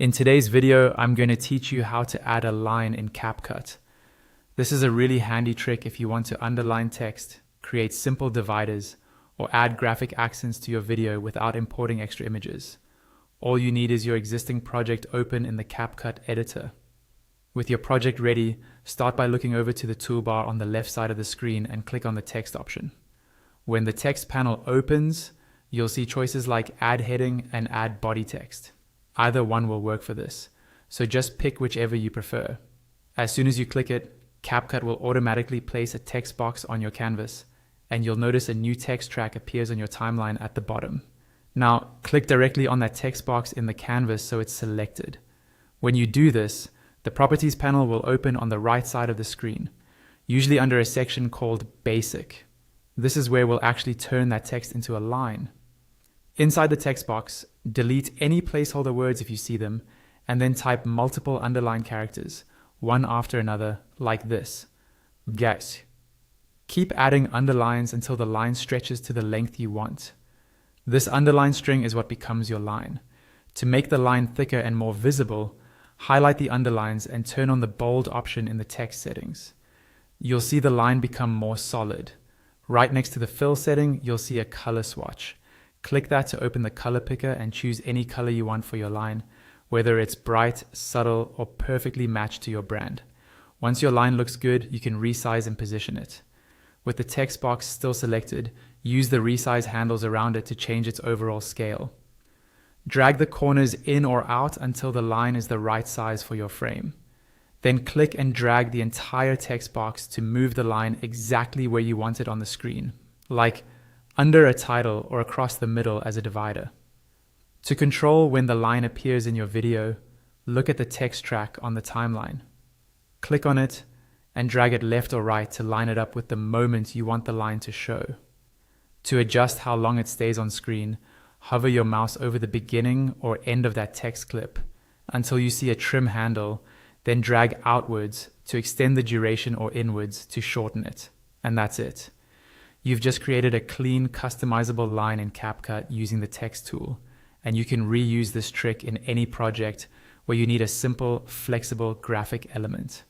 In today's video, I'm going to teach you how to add a line in CapCut. This is a really handy trick if you want to underline text, create simple dividers, or add graphic accents to your video without importing extra images. All you need is your existing project open in the CapCut editor. With your project ready, start by looking over to the toolbar on the left side of the screen and click on the text option. When the text panel opens, you'll see choices like Add Heading and Add Body Text. Either one will work for this, so just pick whichever you prefer. As soon as you click it, CapCut will automatically place a text box on your canvas, and you'll notice a new text track appears on your timeline at the bottom. Now, click directly on that text box in the canvas so it's selected. When you do this, the Properties panel will open on the right side of the screen, usually under a section called Basic. This is where we'll actually turn that text into a line. Inside the text box, delete any placeholder words if you see them, and then type multiple underline characters, one after another, like this. Guys. Keep adding underlines until the line stretches to the length you want. This underline string is what becomes your line. To make the line thicker and more visible, highlight the underlines and turn on the bold option in the text settings. You'll see the line become more solid. Right next to the fill setting, you'll see a color swatch. Click that to open the color picker and choose any color you want for your line, whether it's bright, subtle, or perfectly matched to your brand. Once your line looks good, you can resize and position it. With the text box still selected, use the resize handles around it to change its overall scale. Drag the corners in or out until the line is the right size for your frame. Then click and drag the entire text box to move the line exactly where you want it on the screen, like under a title or across the middle as a divider. To control when the line appears in your video, look at the text track on the timeline. Click on it and drag it left or right to line it up with the moment you want the line to show. To adjust how long it stays on screen, hover your mouse over the beginning or end of that text clip until you see a trim handle, then drag outwards to extend the duration or inwards to shorten it. And that's it. You've just created a clean, customizable line in CapCut using the text tool, and you can reuse this trick in any project where you need a simple, flexible graphic element.